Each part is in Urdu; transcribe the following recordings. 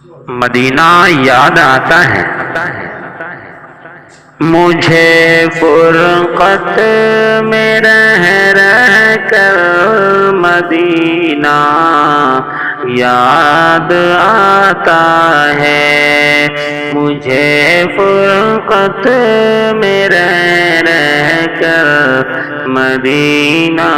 مدینہ یاد آتا ہے مجھے فرقت میں رہ کر، مدینہ یاد آتا ہے مجھے فرقت میں رہ کر، مدینہ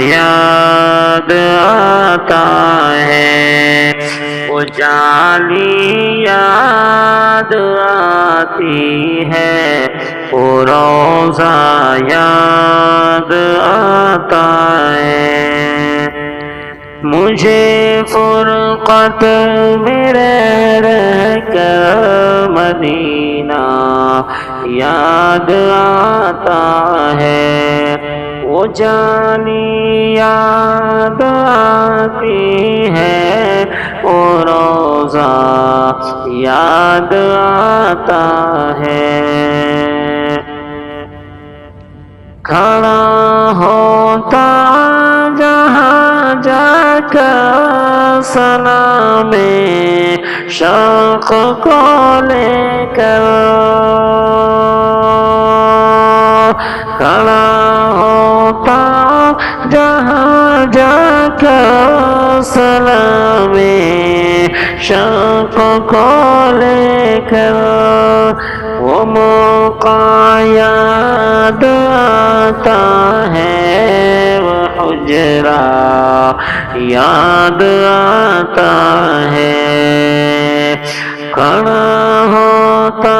یاد آتا ہے وہ جالی یاد آتی ہے، وہ روضہ یاد آتا ہے مجھے فرقت میں رہ کر، مدینہ یاد آتا ہے وہ جالی یاد آتی ہے، وہ روضہ یاد آتا ہے کھڑا ہوتا جہاں جا کر سلام شوق کو لے کر، کھڑا ہوتا جہاں جا کر سلام شوق کو لے کر، وہ موقع یاد آتا ہے، وہ حجرہ یاد آتا ہے کھڑا ہوتا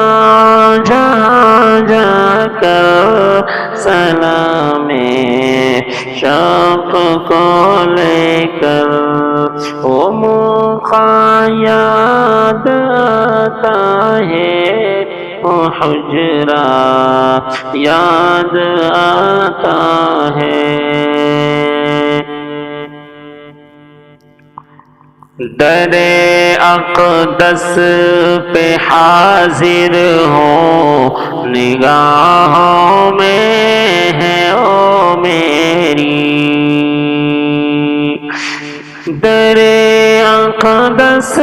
جہاں جا کر سلام شوق کو لے کر، وہ موقع یاد آتا ہے، وہ حجرہ یاد آتا ہے در اقدس پہ حاضر ہوں نگاہوں میں ہے او میری، در اقدس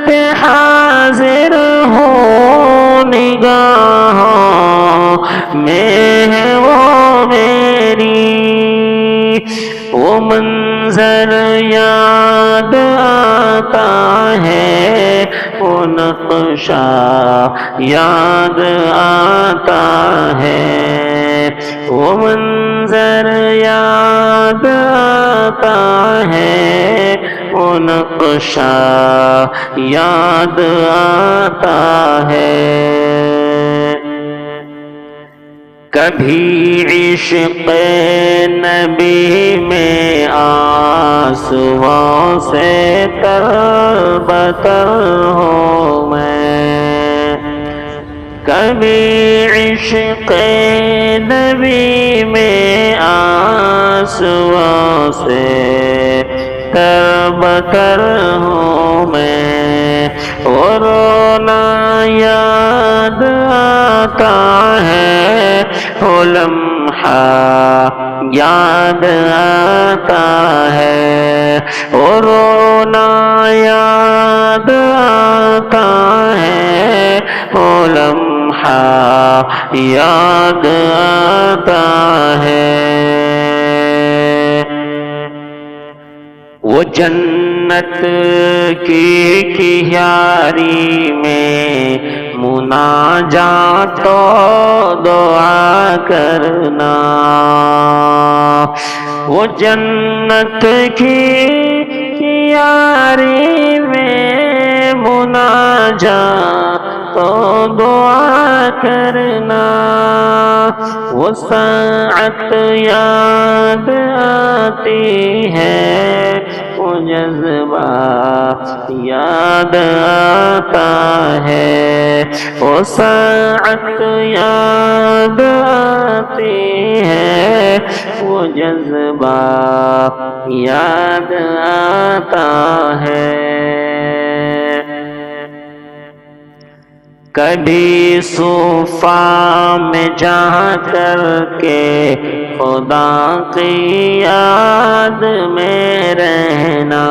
پہ حاضر ہوں نگاہوں میں ہے وہ میری، وہ منظر یاد آتا ہے، وہ نقشہ یاد آتا ہے، وہ منظر یاد آتا ہے، وہ نقشہ یاد آتا ہے کبھی عشق نبی میں آنسوؤں سے تر بتر ہوں میں، کبھی عشق نبی میں آنسوؤں سے تر بتر ہوں میں، وہ رونا یاد آتا ہے، وہ لمحہ یاد آتا ہے، وہ رونا یاد آتا ہے، وہ لمحہ یاد آتا ہے وہ جنت کی کیاری میں مناجات و دعا کرنا، وہ جنت کی کیاری میں مناجات و دعا کرنا، وہ ساعت یاد آتی ہے، وہ جذبہ یاد آتا ہے، وہ ساعت یاد آتی ہے، وہ جذبہ یاد آتا ہے کبھی صوفا میں جا کر کے خدا کی یاد میں رہنا،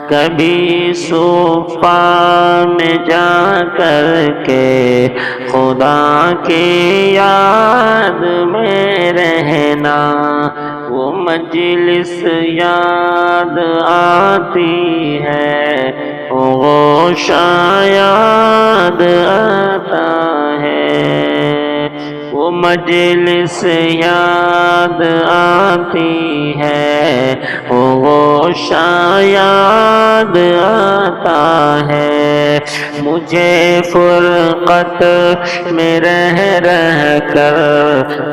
کبھی صبح میں جا کر کے خدا کی یاد میں رہنا، وہ مجلس یاد آتی ہے، وہ گوشہ یاد آتا ہے، وہ مجلس یاد آتی ہے، وہ گوشہ یاد آتا ہے، مجھے فرقت میں رہ کر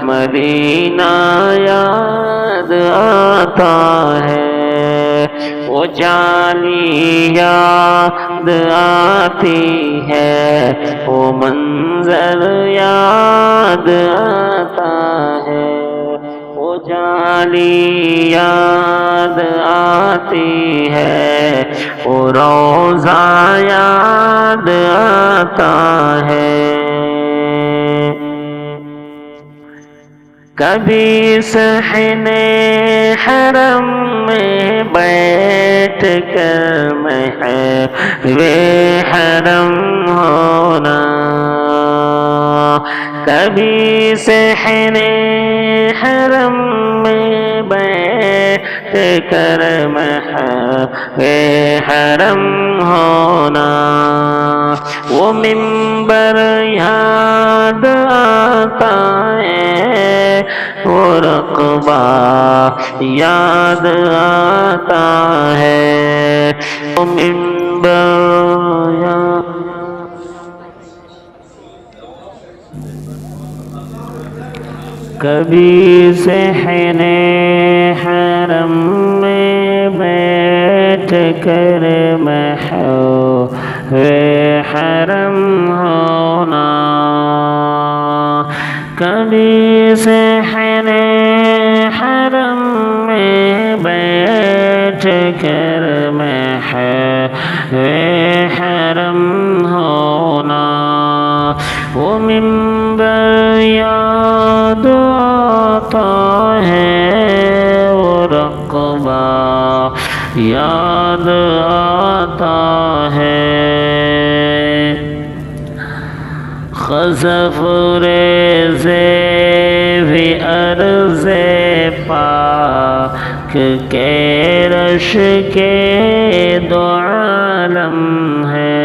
مدینہ یاد آتا ہے، وہ جالی یاد آتی ہے، وہ منظر یاد آتا ہے، وہ جالی یاد آتی ہے، وہ روضہ یاد آتا ہے، کبھی صحن حرم میں بیٹھ کر محو حرم ہونا، کبھی صحن حرم میں بیٹھ کر محو حرم ہونا، وہ منبر یاد آتا ہے، وہ رقبہ یاد آتا ہے، وہ منبر یاد کبھی صحن حرم میں بیٹھ کر محو حرم ہونا، کبھی صحن حرم میں بیٹھ کر محو حرم ہونا، وہ منبر یاد آتا ہے، وہ رقبہ یاد آتا ہے، خزف ریز بھی عرض پاک کے رش کے دو عالم ہے،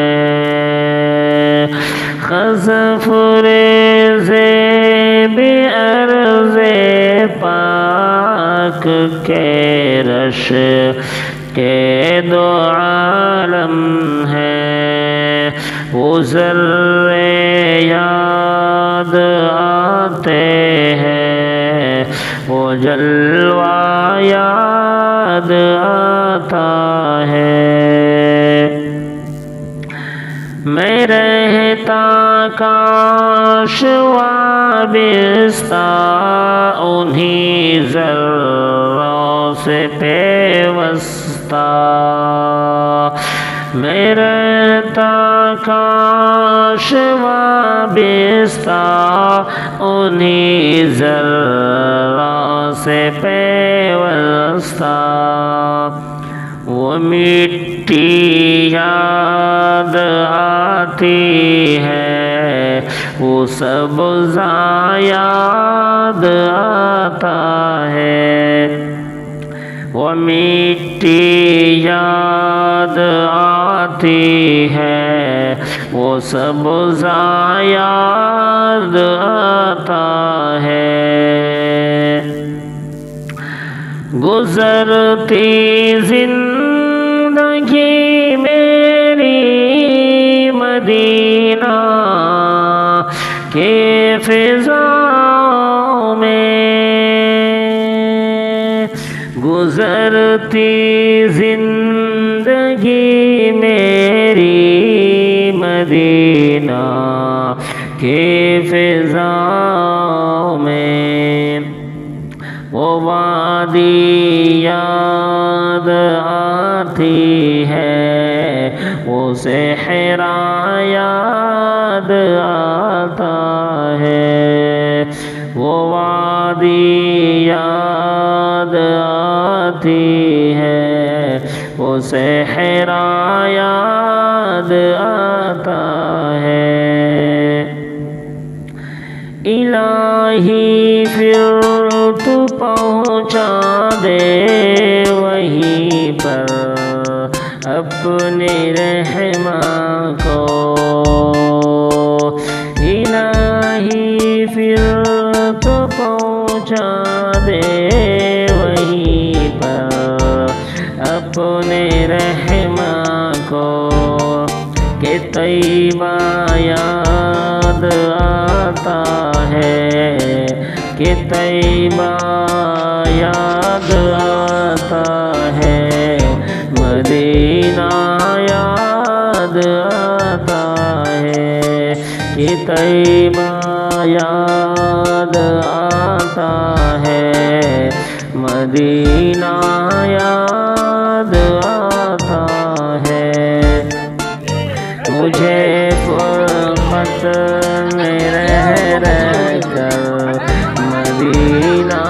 خزف ریز بھی عرض پاک کے رش کے دو عالم ہے، وہ ذرے یاد آتے ہیں، وہ جلوہ یاد آتا ہے، میں رہتا کاش وابستہ انہیں ذروں سے پیوستہ، میں رہتا کاش وابستہ انہیں ذروں سے پیوستہ، وہ مٹی یاد آتی ہے، وہ سبزہ یاد آتا ہے، وہ مٹی یاد آتی ہے، وہ سبزہ یاد آتا ہے، گزرتی زندگی میری مدینہ کے فضاؤں میں، گزرتی زندگی میری مدینہ کے فضاؤں میں، وہ وادی یاد آتی ہے، وہ صحرا یاد آتا ہے، وہ وادی یاد آتی ہے، وہ صحرا یاد آتا ہے۔ الہی پھر تو پہنچا دے وہیں پر اپنے رحماں کو، الہی پھر تو پہنچا دے وہیں پر اپنے رحماں کو، کہ طیبہ یاد آتا ہے، کہ طیبہ یاد آتا ہے، مدینہ یاد آتا ہے، کہ طیبہ یاد آتا ہے، مدینہ یاد آتا ہے۔ مجھے فرقت میں رہ رہ کر مدینہ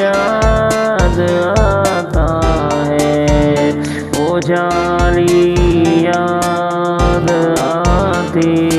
یاد آتا ہے، وہ جالی یاد آتی